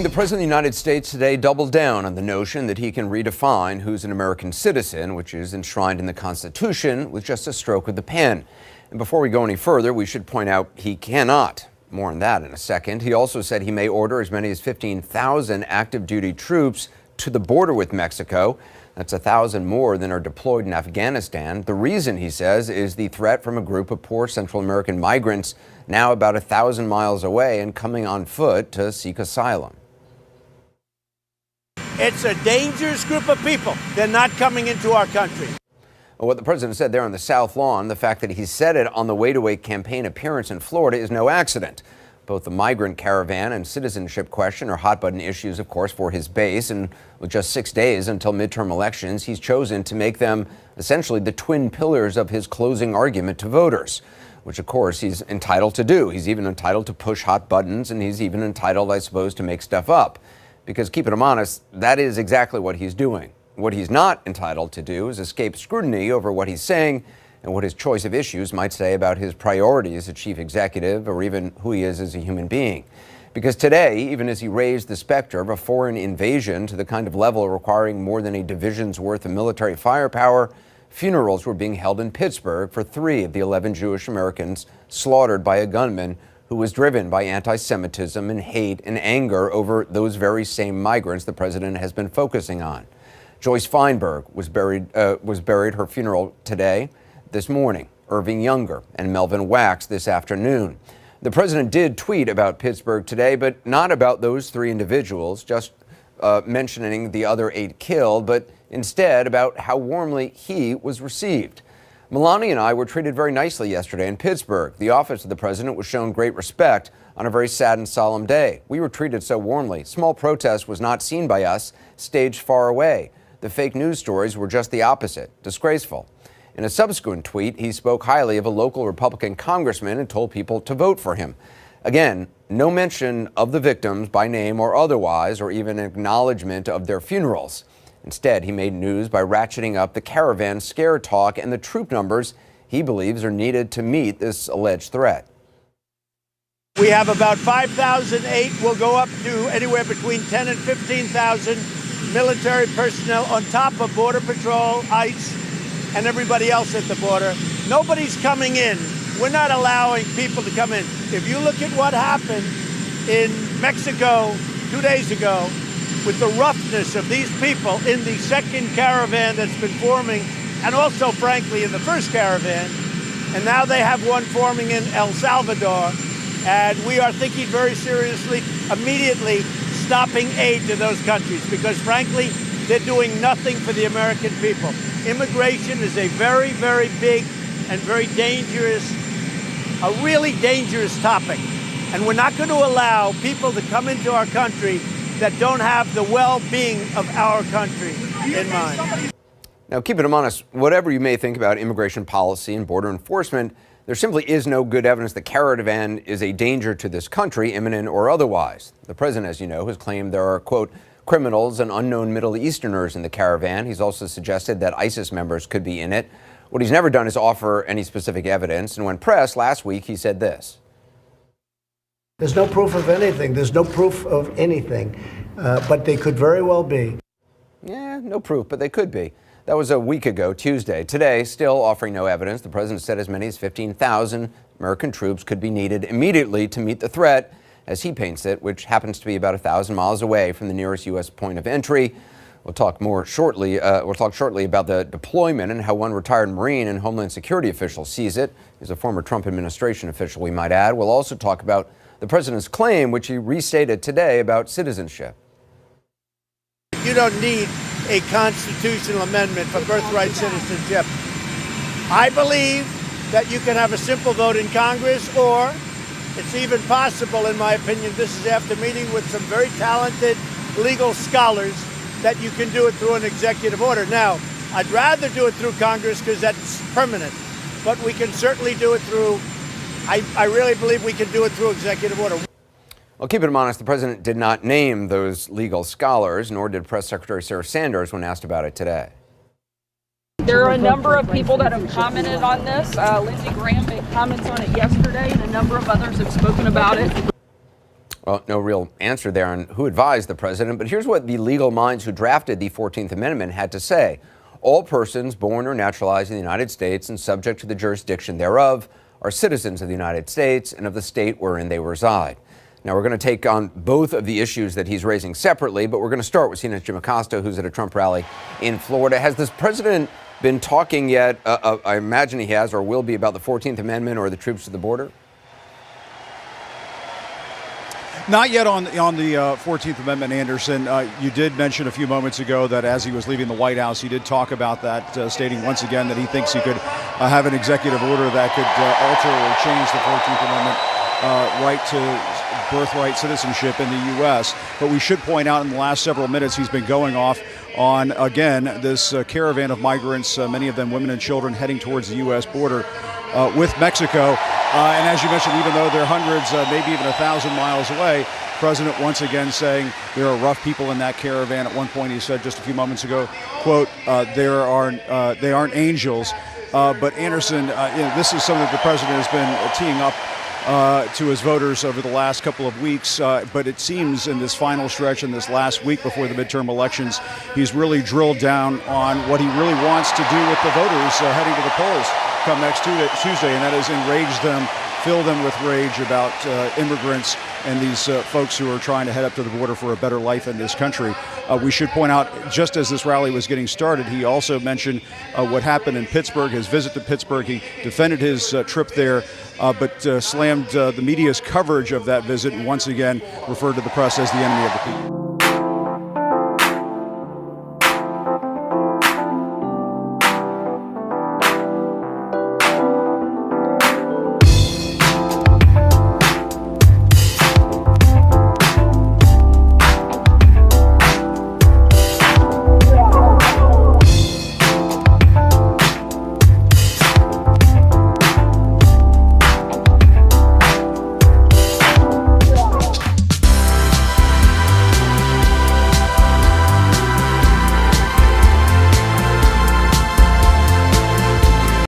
morning, the President of the United States today doubled down on the notion that he can redefine who's an American citizen, which is enshrined in the Constitution, with just a stroke of the pen. And before we go any further, we should point out he cannot. More on that in a second. He also said he may order as many as 15,000 active duty troops to the border with Mexico. That's 1,000 more than are deployed in Afghanistan. The reason, he says, is the threat from a group of poor Central American migrants now about 1,000 miles away and coming on foot to seek asylum. It's a dangerous group of people. They're not coming into our country. What the president said there on the South Lawn, the fact that he said it on the way to a campaign appearance in Florida is no accident. Both the migrant caravan and citizenship question are hot-button issues, of course, for his base. And with just 6 days until midterm elections, he's chosen to make them essentially the twin pillars of his closing argument to voters, which, of course, he's entitled to do. He's even entitled to push hot buttons, and he's even entitled, I suppose, to make stuff up. Because, keeping him honest, that is exactly what he's doing. What he's not entitled to do is escape scrutiny over what he's saying and what his choice of issues might say about his priorities as chief executive or even who he is as a human being. Because today, even as he raised the specter of a foreign invasion to the kind of level requiring more than a division's worth of military firepower, funerals were being held in Pittsburgh for 3 of the 11 Jewish Americans slaughtered by a gunman who was driven by anti-Semitism and hate and anger over those very same migrants the president has been focusing on. Joyce Feinberg was buried her funeral this morning. Irving Younger and Melvin Wax this afternoon. The president did tweet about Pittsburgh today, but not about those 3 individuals, just mentioning the other 8 killed, but instead about how warmly he was received. Melania and I were treated very nicely yesterday in Pittsburgh. The office of the president was shown great respect on a very sad and solemn day. We were treated so warmly. Small protest was not seen by us, staged far away. The fake news stories were just the opposite, disgraceful. In a subsequent tweet, he spoke highly of a local Republican congressman and told people to vote for him. Again, no mention of the victims by name or otherwise, or even acknowledgement of their funerals. Instead, he made news by ratcheting up the caravan scare talk and the troop numbers he believes are needed to meet this alleged threat. We have about 5,008. We'll go up to anywhere between 10 and 15,000 military personnel on top of Border Patrol, ICE, and everybody else at the border. Nobody's coming in. We're not allowing people to come in. If you look at what happened in Mexico 2 days ago with the roughness of these people in the second caravan that's been forming, and also, frankly, in the first caravan, and now they have one forming in El Salvador, and we are thinking very seriously, immediately stopping aid to those countries because, frankly, they're doing nothing for the American people. Immigration is a very, very big and very dangerous, a really dangerous topic. And we're not going to allow people to come into our country that don't have the well-being of our country in mind. Now, keeping him honest, whatever you may think about immigration policy and border enforcement, there simply is no good evidence the caravan is a danger to this country, imminent or otherwise. The president, as you know, has claimed there are, quote, criminals and unknown Middle Easterners in the caravan. He's also suggested that ISIS members could be in it. What he's never done is offer any specific evidence. And when pressed last week, he said this. There's no proof of anything. There's no proof of anything. But they could very well be. Yeah, no proof, but they could be. That was a week ago, Tuesday. Today, still offering no evidence, the president said as many as 15,000 American troops could be needed immediately to meet the threat, as he paints it, which happens to be about 1,000 miles away from the nearest U.S. point of entry. We'll talk shortly about the deployment and how one retired Marine and Homeland Security official sees it. He's a former Trump administration official, we might add. We'll also talk about the president's claim, which he restated today, about citizenship. You don't need a constitutional amendment for birthright citizenship. I believe that you can have a simple vote in Congress, or it's even possible, in my opinion, this is after meeting with some very talented legal scholars, that you can do it through an executive order. Now, I'd rather do it through Congress because that's permanent, but we can certainly do it through, I really believe we can do it through executive order. Well, keeping him honest, the president did not name those legal scholars, nor did Press Secretary Sarah Sanders when asked about it today. There are a number of people that have commented on this. Lindsey Graham made comments on it yesterday, and a number of others have spoken about it. Well, no real answer there on who advised the president, but here's what the legal minds who drafted the 14th Amendment had to say. All persons born or naturalized in the United States and subject to the jurisdiction thereof are citizens of the United States and of the state wherein they reside. Now, we're going to take on both of the issues that he's raising separately, but we're going to start with CNN's Jim Acosta, who's at a Trump rally in Florida. Has this president been talking yet, I imagine he has or will be, about the 14th Amendment or the troops at the border? Not yet on the 14th Amendment, Anderson. You did mention a few moments ago that as he was leaving the White House, he did talk about that, stating once again that he thinks he could have an executive order that could alter or change the 14th Amendment right to birthright citizenship in the U.S. But we should point out in the last several minutes he's been going off on, again, this caravan of migrants, many of them women and children, heading towards the U.S. border with Mexico. And as you mentioned, even though they're hundreds, maybe even 1,000 miles away, President once again saying there are rough people in that caravan. At one point he said just a few moments ago, quote, they aren't angels. But Anderson, this is something that the president has been teeing up to his voters over the last couple of weeks. But it seems in this final stretch, in this last week before the midterm elections, he's really drilled down on what he really wants to do with the voters heading to the polls come next Tuesday, and that is enrage them, fill them with rage about immigrants and these folks who are trying to head up to the border for a better life in this country. We should point out, just as this rally was getting started, he also mentioned what happened in Pittsburgh, his visit to Pittsburgh. He defended his trip there, but slammed the media's coverage of that visit and once again referred to the press as the enemy of the people.